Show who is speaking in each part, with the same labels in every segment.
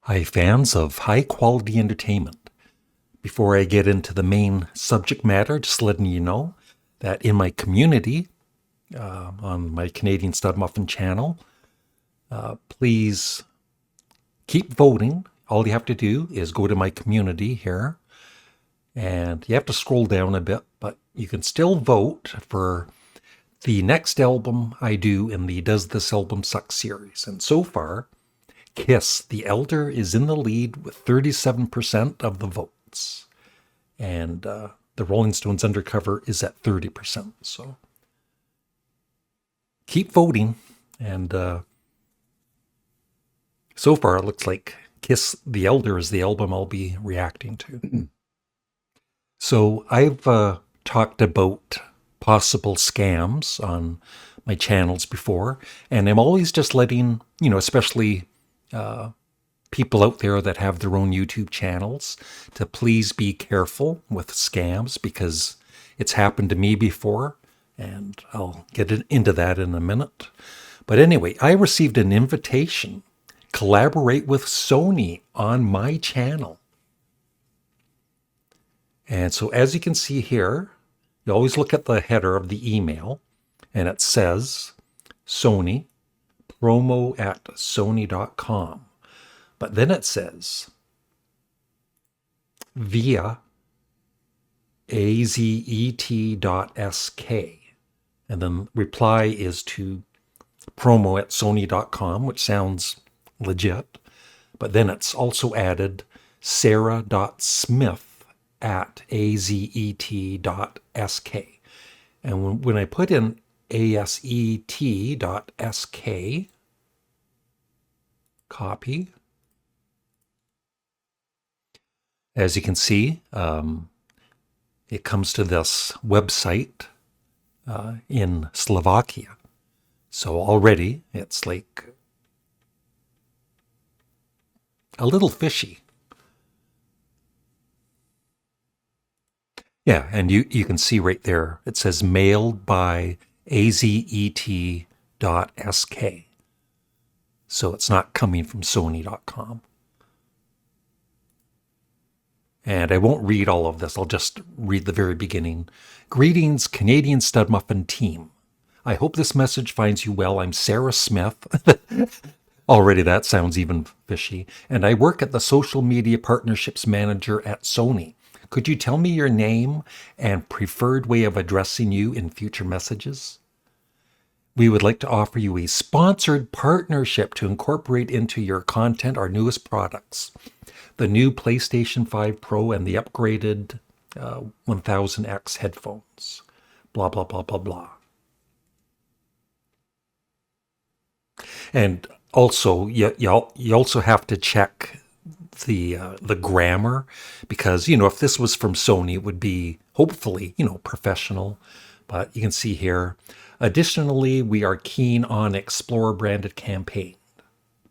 Speaker 1: Hi, fans of high-quality entertainment. Before I get into the main subject matter, just letting you know that in my community, on my Canadian Studmuffin channel, please keep voting. All you have to do is go to my community here, and you have to scroll down a bit, but you can still vote for the next album I do in the Does This Album Suck series. And so far, Kiss, The Elder, is in the lead with 37% of the votes. And the Rolling Stones Undercover is at 30%. So keep voting. And so far, it looks like Kiss, The Elder is the album I'll be reacting to. So I've talked about possible scams on my channels before, and I'm always just letting, especially people out there that have their own YouTube channels, to please be careful with scams, because it's happened to me before, and I'll get into that in a minute. But anyway, I received an invitation to collaborate with Sony on my channel. And so as you can see here, you always look at the header of the email, and it says Sony, promo@sony.com. But then it says via azet.sk. And then reply is to promo@sony.com, which sounds legit. But then it's also added sarah.smith@azet.sk. And when I put in aset.sk, copy, as you can see, it comes to this website in Slovakia. So already it's like a little fishy. Yeah, and you can see right there, it says mailed by azet.sk. So it's not coming from Sony.com. And I won't read all of this. I'll just read the very beginning. Greetings, Canadian Studmuffin team. I hope this message finds you well. I'm Sarah Smith. Already that sounds even fishy. And I work at the Social Media Partnerships Manager at Sony. Could you tell me your name and preferred way of addressing you in future messages? We would like to offer you a sponsored partnership to incorporate into your content our newest products. The new PlayStation 5 Pro and the upgraded 1000X headphones. Blah, blah, blah, blah, blah. And also, you also have to check the grammar, because, if this was from Sony, it would be hopefully, professional. But you can see here, additionally, we are keen on Explorer branded campaign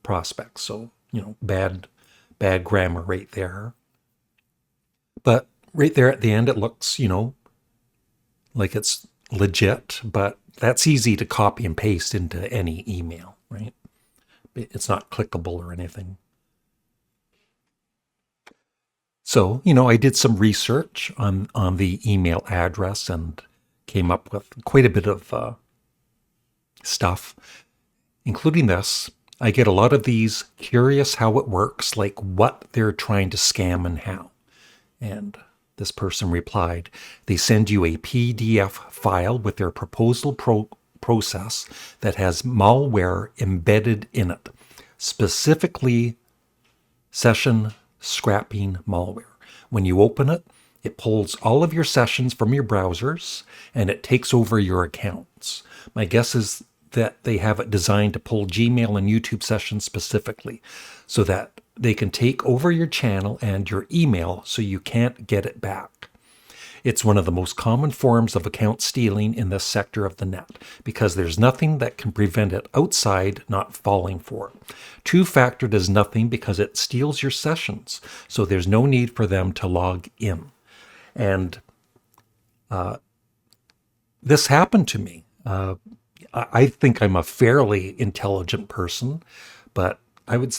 Speaker 1: prospects. So, bad grammar right there. But right there at the end, it looks, like it's legit, but that's easy to copy and paste into any email, right? It's not clickable or anything. So, I did some research on the email address and came up with quite a bit of stuff, including this. I get a lot of these curious how it works, like what they're trying to scam and how. And this person replied, they send you a PDF file with their proposal process that has malware embedded in it, specifically session scrapping malware. When you open it, it pulls all of your sessions from your browsers and it takes over your accounts. My guess is that they have it designed to pull Gmail and YouTube sessions specifically so that they can take over your channel and your email so you can't get it back. It's one of the most common forms of account stealing in this sector of the net, because there's nothing that can prevent it outside not falling for it. Two-factor does nothing because it steals your sessions, so there's no need for them to log in. And this happened to me. I think I'm a fairly intelligent person, but I would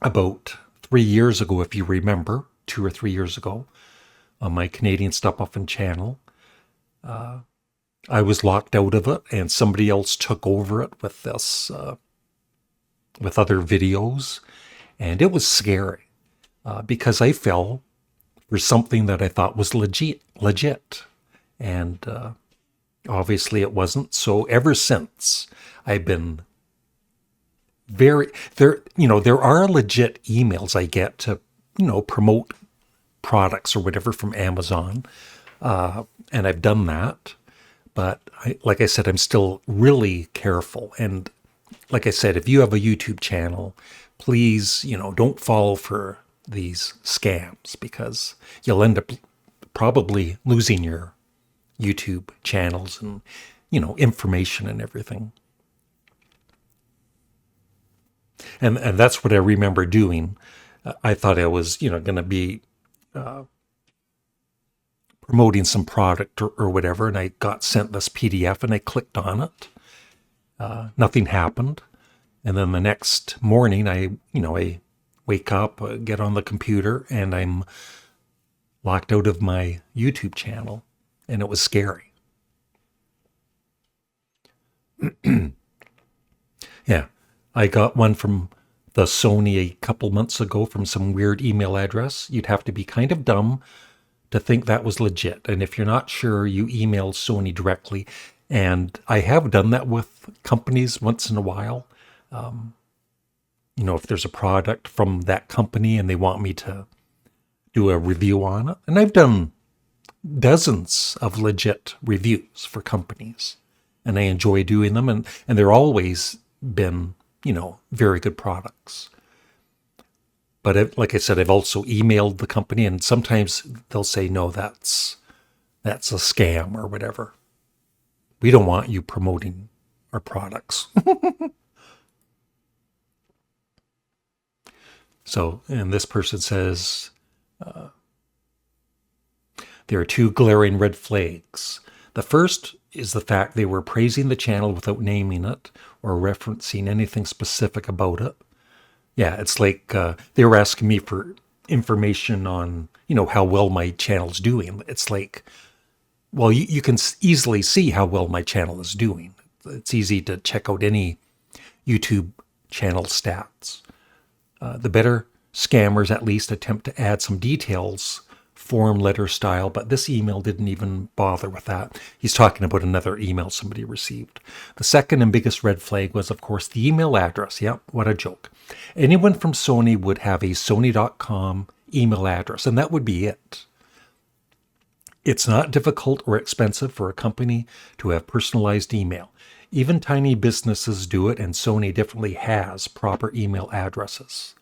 Speaker 1: about 3 years ago, if you remember, 2 or 3 years ago, on my Canadian Studmuffin channel. I was locked out of it, and somebody else took over it with this, with other videos, and it was scary because I fell for something that I thought was legit, and obviously it wasn't. So ever since, I've been very there. There are legit emails I get to promote products or whatever from Amazon, and I've done that. But like I said, I'm still really careful. And like I said, if you have a YouTube channel, please, don't fall for these scams, because you'll end up probably losing your YouTube channels and, information and everything. And that's what I remember doing. I thought I was, going to be promoting some product or whatever, and I got sent this PDF, and I clicked on it. Nothing happened. And then the next morning, I wake up, get on the computer, and I'm locked out of my YouTube channel, and it was scary. Yeah, I got one from the Sony a couple months ago from some weird email address. You'd have to be kind of dumb to think that was legit. And if you're not sure, you email Sony directly. And I have done that with companies once in a while. If there's a product from that company and they want me to do a review on it. And I've done dozens of legit reviews for companies, and I enjoy doing them. And they're always been, very good products. But like I said, I've also emailed the company, and sometimes they'll say, no, that's a scam or whatever. We don't want you promoting our products. So, and this person says, there are two glaring red flags. The first is the fact they were praising the channel without naming it or referencing anything specific about it. Yeah, it's like they were asking me for information on, how well my channel's doing. It's like, well, you can easily see how well my channel is doing. It's easy to check out any YouTube channel stats. The better scammers at least attempt to add some details, form letter style, but this email didn't even bother with that. He's talking about another email somebody received. The second and biggest red flag was, of course, the email address. Yep, what a joke. Anyone from Sony would have a Sony.com email address, and that would be it. It's not difficult or expensive for a company to have personalized email. Even tiny businesses do it, and Sony definitely has proper email addresses.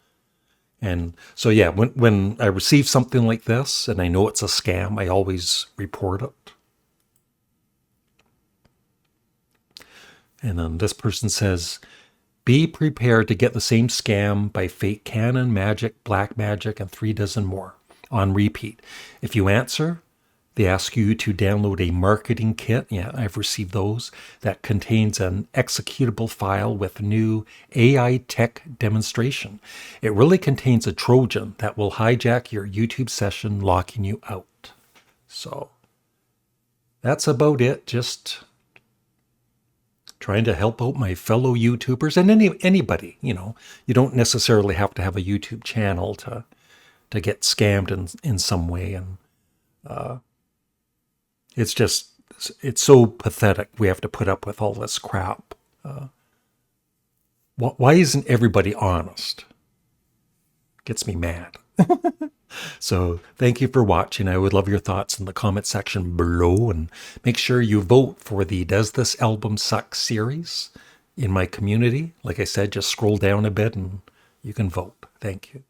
Speaker 1: And so, yeah, when I receive something like this and I know it's a scam, I always report it. And then this person says, be prepared to get the same scam by fake Canon, Magic, Black Magic, and 3 dozen more on repeat. If you answer, they ask you to download a marketing kit. Yeah, I've received those. That contains an executable file with new AI tech demonstration. It really contains a Trojan that will hijack your YouTube session, locking you out. So that's about it. Just trying to help out my fellow YouTubers and anybody. You don't necessarily have to have a YouTube channel to get scammed in some way. And it's so pathetic we have to put up with all this crap. Why isn't everybody honest? Gets me mad. So thank you for watching. I would love your thoughts in the comment section below, and make sure you vote for the Does This Album Suck series in my community. Like I said, just scroll down a bit and you can vote. Thank you.